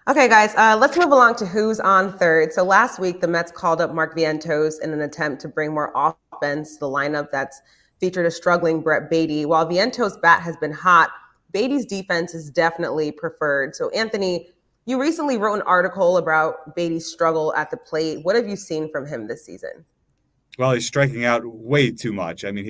Okay, guys, let's move along to who's on third. So last week, the Mets called up Mark Vientos in an attempt to bring more offense to the lineup that's featured a struggling Brett Baty. While Vientos' bat has been hot, Baty's defense is definitely preferred. So, Anthony, you recently wrote an article about Baty's struggle at the plate. What have you seen from him this season? Well, he's striking out way too much. I mean,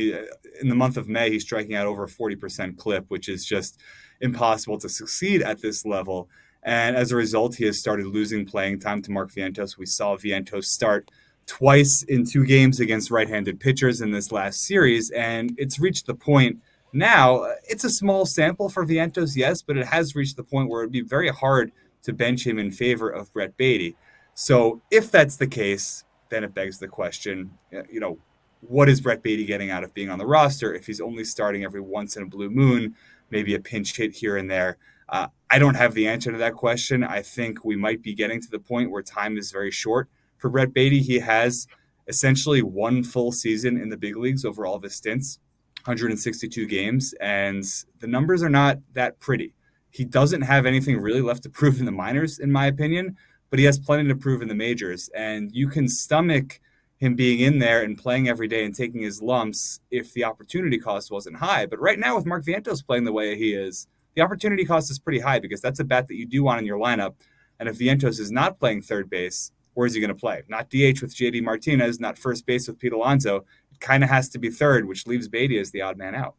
in the month of May, he's striking out over a 40% clip, which is just impossible to succeed at this level. And as a result, he has started losing playing time to Mark Vientos. We saw Vientos start twice in 2 games against right-handed pitchers in this last series, and it's reached the point now. It's a small sample for Vientos, yes, but it has reached the point where it'd be very hard to bench him in favor of Brett Baty. So if that's the case, then it begs the question, what is Brett Baty getting out of being on the roster if he's only starting every once in a blue moon, maybe a pinch hit here and there? I don't have the answer to that question. I think we might be getting to the point where time is very short for Brett Baty. He has essentially 1 full season in the big leagues over all of his stints, 162 games, and the numbers are not that pretty. He doesn't have anything really left to prove in the minors, in my opinion, but he has plenty to prove in the majors, and you can stomach him being in there and playing every day and taking his lumps if the opportunity cost wasn't high. But right now, with Mark Vientos playing the way he is, the opportunity cost is pretty high because that's a bat that you do want in your lineup. And if Vientos is not playing third base, where is he going to play? Not DH with JD Martinez, not first base with Pete Alonso. It kind of has to be third, which leaves Baty as the odd man out.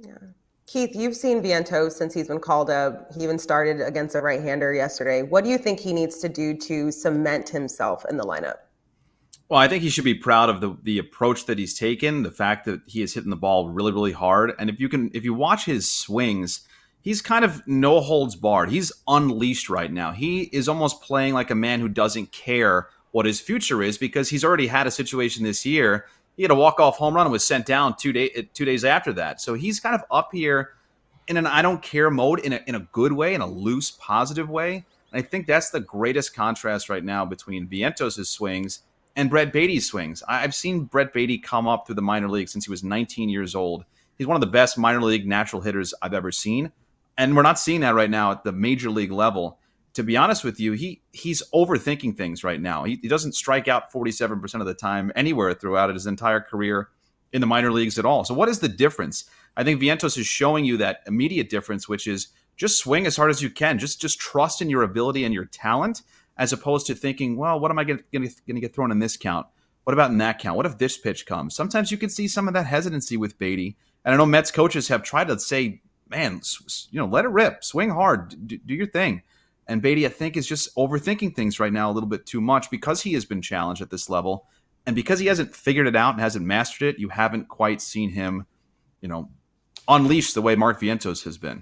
Yeah. Keith, you've seen Vientos since he's been called up. He even started against a right-hander yesterday. What do you think he needs to do to cement himself in the lineup? Well, I think he should be proud of the approach that he's taken, the fact that he is hitting the ball really, really hard. And if you watch his swings, he's kind of no holds barred. He's unleashed right now. He is almost playing like a man who doesn't care what his future is because he's already had a situation this year. He had a walk-off home run and was sent down 2 days after that. So he's kind of up here in an I don't care mode in a good way, in a loose, positive way. And I think that's the greatest contrast right now between Vientos' swings and Brett Baty's swings. I've seen Brett Baty come up through the minor league since he was 19 years old. He's one of the best minor league natural hitters I've ever seen. And we're not seeing that right now at the major league level. To be honest with you, he's overthinking things right now. He doesn't strike out 47% of the time anywhere throughout his entire career in the minor leagues at all. So what is the difference? I think Vientos is showing you that immediate difference, which is just swing as hard as you can. Just trust in your ability and your talent, as opposed to thinking, well, what am I going to get thrown in this count? What about in that count? What if this pitch comes? Sometimes you can see some of that hesitancy with Baty. And I know Mets coaches have tried to say, man, let it rip, swing hard, do your thing. And Baty, I think, is just overthinking things right now a little bit too much because he has been challenged at this level. And because he hasn't figured it out and hasn't mastered it, you haven't quite seen him, unleash the way Mark Vientos has been.